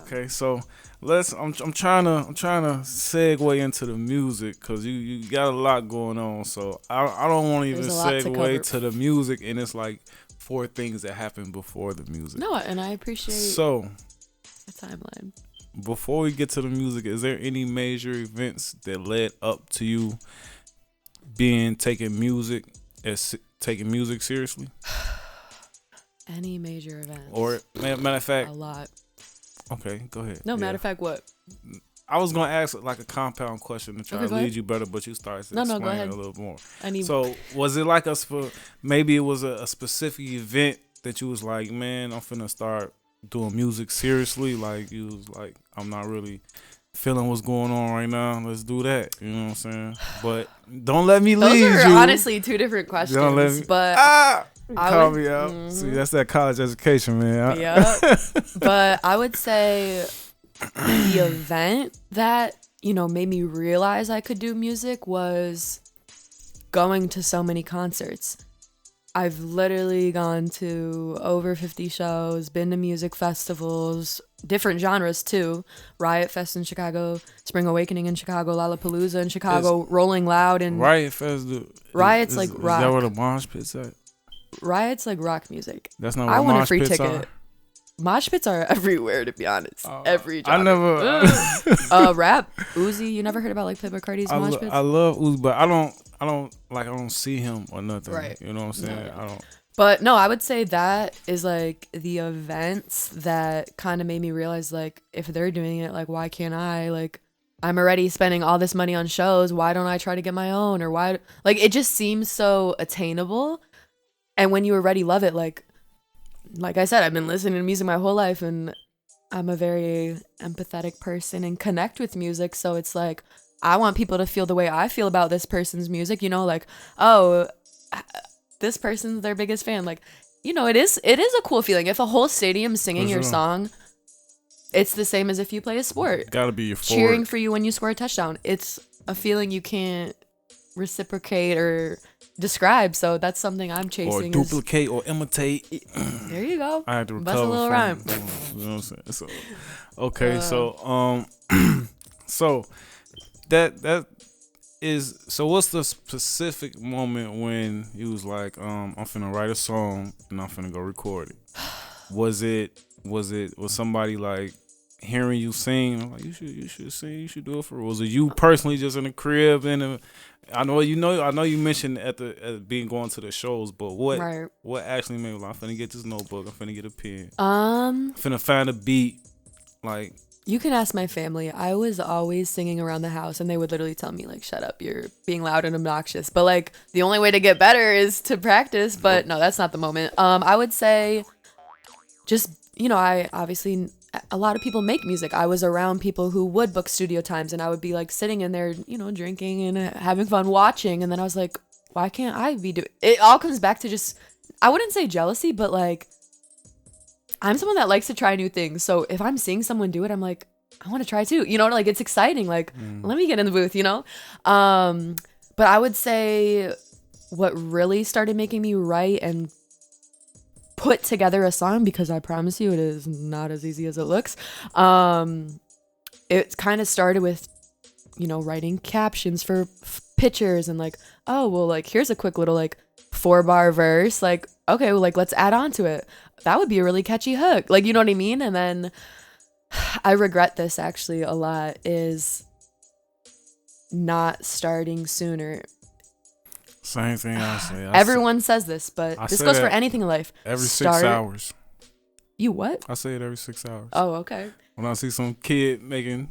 Okay, so I'm trying to segue into the music because you got a lot going on. So I don't want to even segue to the music, and it's like 4 things that happened before the music. No, and I appreciate the timeline. Before we get to the music, is there any major events that led up to you taking music seriously? Any major event? Or matter of fact, a lot. Okay, go ahead. No, matter of fact, what? I was gonna ask like a compound question to try to lead you better, but you started to explain it a little more. So was it like maybe it was a specific event that you was like, man, I'm finna start doing music seriously? Like you was like, I'm not really feeling what's going on right now. Let's do that. You know what I'm saying? But don't let me lead you. Those are honestly 2 different questions. Don't let me, but call me out. Mm-hmm. See, that's that college education, man. Yeah. But I would say the event that, made me realize I could do music was going to so many concerts. I've literally gone to over 50 shows, been to music festivals, different genres too. Riot Fest in Chicago, Spring Awakening in Chicago, Lollapalooza in Chicago, Rolling Loud in Riot Fest. Riot's like rock. Is that where the mosh pits at? Riot's like rock music. That's not where mosh pits are. I want a free ticket. Mosh pits are everywhere, to be honest. Every genre. I never rap Uzi. You never heard about like Playboi Carti's mosh pits? I love Uzi, but I don't see him or nothing. Right. You know what I'm saying? No. I don't. But no, I would say that is like the events that kind of made me realize like if they're doing it, like why can't I? Like I'm already spending all this money on shows. Why don't I try to get my own? Or why? Like it just seems so attainable. And when you already love it, like I said, I've been listening to music my whole life, and I'm a very empathetic person and connect with music. So it's like I want people to feel the way I feel about this person's music. Like, oh, this person's their biggest fan. Like, it is a cool feeling if a whole stadium's singing your song. It's the same as if you play a sport. Gotta be your cheering for you when you score a touchdown. It's a feeling you can't reciprocate or describe, so that's something I'm chasing. Or duplicate or imitate. There you go. I had to recover. That's a little rhyme. You know what I'm saying? So, okay, so that is so. What's the specific moment when you was like, I'm finna write a song and I'm finna go record it? Was somebody like hearing you sing? Like you should sing. You should do it for. Was it you personally just in the crib I know you mentioned at being going to the shows, but what actually made me like, I'm finna get this notebook, I'm finna get a pen. I'm finna find a beat. Like you can ask my family. I was always singing around the house and they would literally tell me like, shut up, you're being loud and obnoxious. But like the only way to get better is to practice. But no, that's not the moment. I would say just, I obviously a lot of people make music. I was around people who would book studio times and I would be like sitting in there, drinking and having fun watching. And then I was like, why can't I be doing it? All comes back to just, I wouldn't say jealousy, but like, I'm someone that likes to try new things. So if I'm seeing someone do it, I'm like, I want to try too. Like it's exciting. Like, let me get in the booth, But I would say what really started making me write and put together a song, because I promise you it is not as easy as it looks. It kind of started with, writing captions for pictures and like, oh, well, like, here's a quick little like 4-bar verse. Like, okay, well, like, let's add on to it. That would be a really catchy hook. Like, you know what I mean? And then I regret this actually a lot, is not starting sooner. Same thing I say. Everyone says this, but this goes for anything in life. Every 6 hours. You what? I say it every 6 hours. Oh, okay. When I see some kid making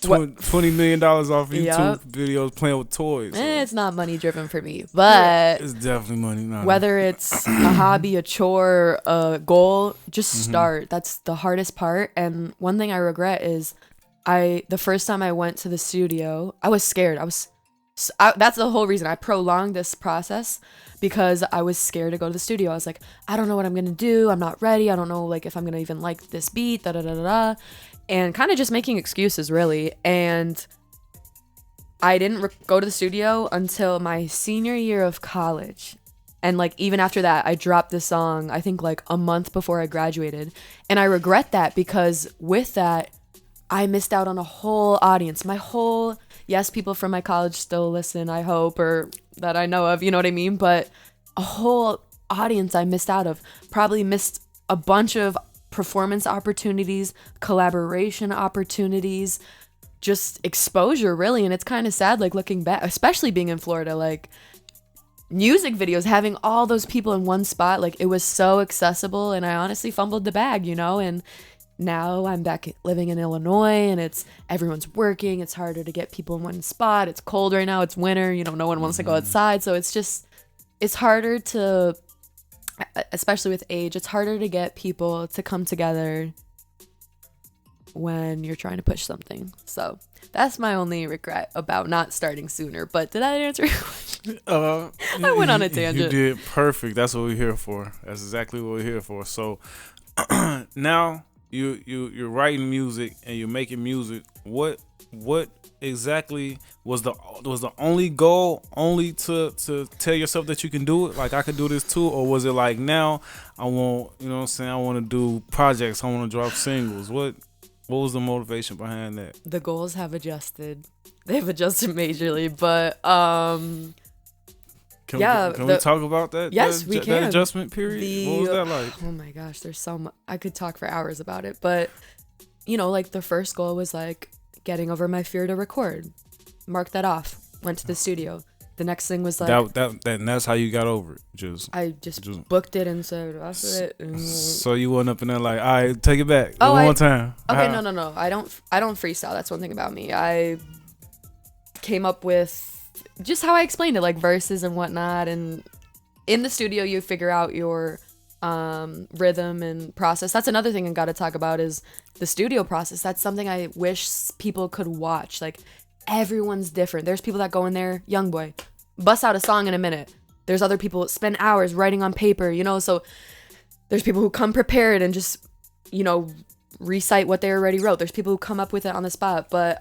$20 million off YouTube videos playing with toys. So. It's not money driven for me, but it's definitely money. Whether it's a hobby, a chore, a goal, just start. That's the hardest part. And one thing I regret is the first time I went to the studio, I was scared. That's the whole reason I prolonged this process, because I was scared to go to the studio. I was like, I don't know what I'm gonna do. I'm not ready. I don't know like if I'm gonna even like this beat. And kind of just making excuses really. And I didn't go to the studio until my senior year of college, And like even after that, I dropped the song, I think like a month before I graduated. And I regret that because with that, I missed out on a whole audience. Yes, people from my college still listen, I hope, or that I know of, you know what I mean? But a whole audience I missed out of. Probably missed a bunch of performance opportunities, collaboration opportunities, just exposure, really. And it's kind of sad, like looking back, especially being in Florida, like music videos, having all those people in one spot, like it was so accessible, and I honestly fumbled the bag, you know. And now I'm back living in Illinois, and everyone's working. It's harder to get people in one spot. It's cold right now. It's winter. You know, no one wants to go outside. So it's harder to, especially with age, it's harder to get people to come together when you're trying to push something. So that's my only regret about not starting sooner. But did I answer your question? I went on a tangent. You did perfect. That's what we're here for. That's exactly what we're here for. So now you're writing music and you're making music. What exactly was the only goal only to tell yourself that you can do it, like I could do this too? Or was it like, now I want, you know what I'm saying, I want to do projects, I want to drop singles? What was the motivation behind that? The goals have adjusted. They've adjusted majorly, but Can we talk about that? Yes, we can. That adjustment period? What was that like? Oh my gosh, there's so much. I could talk for hours about it. But, you know, like the first goal was like getting over my fear to record. Mark that off. Went to the studio. The next thing was like... And that's how you got over it? I just booked it and said, that's it. So you went up in there like, all right, take it back. One more time. Okay, no. I don't freestyle. That's one thing about me. I came up with just how I explained it, like verses and whatnot. And in the studio, you figure out your rhythm and process. That's another thing I got to talk about is the studio process. That's something I wish people could watch. Like, everyone's different. There's people that go in there, young boy, bust out a song in a minute. There's other people that spend hours writing on paper, you know. So there's people who come prepared and just, you know, recite what they already wrote. There's people who come up with it on the spot. But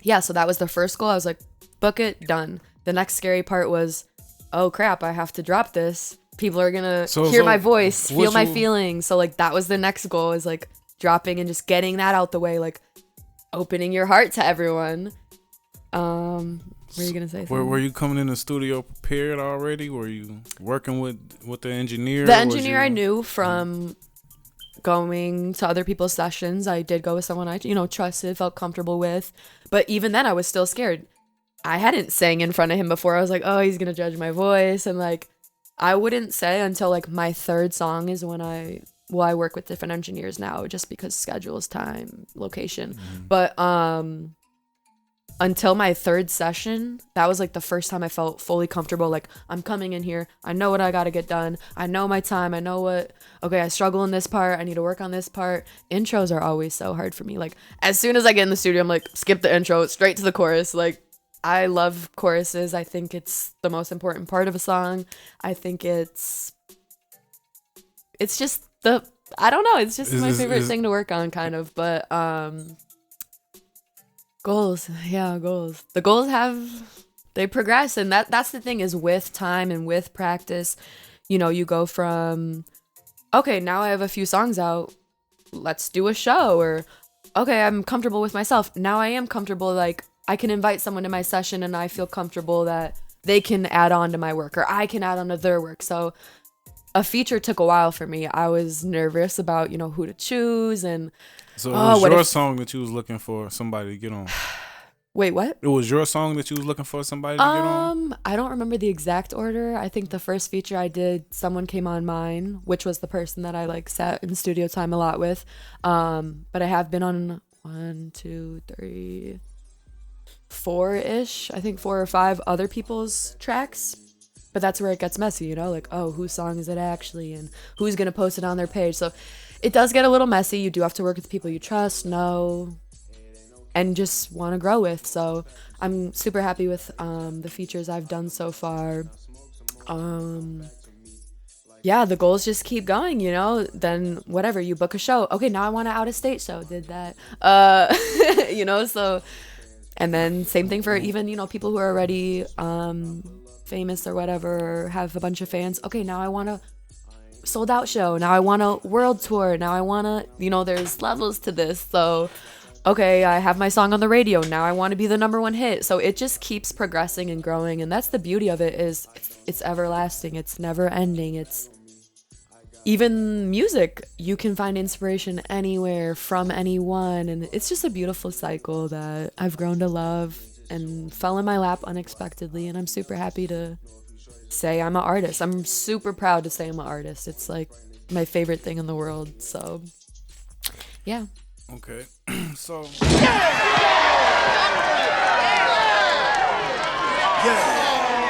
yeah, so that was the first goal. I was like, book it, done. The next scary part was, oh crap, I have to drop this. People are gonna hear my voice, feel my feelings. So like that was the next goal, is like dropping and just getting that out the way, like opening your heart to everyone. Were you gonna say something? Were you coming in the studio prepared already? Were you working with the engineer? The engineer I knew from going to other people's sessions. I did go with someone I, you know, trusted, felt comfortable with. But even then I was still scared. I hadn't sang in front of him before. I was like, oh, he's gonna judge my voice. And like, I wouldn't say until like my third song is when I work with different engineers now, just because schedules, time, location. But until my third session, that was like the first time I felt fully comfortable. Like, I'm coming in here, I know what I gotta get done, I know my time, I know okay, I struggle in this part, I need to work on this part. Intros are always so hard for me. Like, as soon as I get in the studio, I'm like, skip the intro, straight to the chorus. Like, I love choruses. I think it's the most important part of a song. I think it's just I don't know, it's just my favorite thing to work on, kind of. But goals. The goals they progress, and that's the thing, is with time and with practice, you know, you go from, okay, now I have a few songs out, let's do a show, or okay, I'm comfortable with myself, now I am comfortable, like I can invite someone to my session and I feel comfortable that they can add on to my work, or I can add on to their work. So a feature took a while for me. I was nervous about, you know, who to choose. And so it was your song that you was looking for somebody to get on? Wait, what? It was your song that you was looking for somebody to get on? I don't remember the exact order. I think the first feature I did, someone came on mine, which was the person that I like sat in studio time a lot with. But I have been on 1, 2, 3, 4-ish, I think 4 or 5 other people's tracks. But that's where it gets messy, you know, like, oh, whose song is it actually, and who's gonna post it on their page. So it does get a little messy. You do have to work with people you trust, know, and just want to grow with. So I'm super happy with the features I've done so far. Yeah, the goals just keep going, you know. Then whatever, you book a show, okay, now I want an out-of-state show, did that. You know, so, and then same thing for even, you know, people who are already famous or whatever, or have a bunch of fans. Okay, now I want to sold out show. Now I want a world tour. Now I want to, there's levels to this. So, okay, I have my song on the radio. Now I want to be the number one hit. So it just keeps progressing and growing. And that's the beauty of it, is it's everlasting. It's never ending. It's even music. You can find inspiration anywhere from anyone. And it's just a beautiful cycle that I've grown to love and fell in my lap unexpectedly. And I'm super happy to say I'm an artist. I'm super proud to say I'm an artist. It's like my favorite thing in the world. So, yeah. Okay. So. Yeah.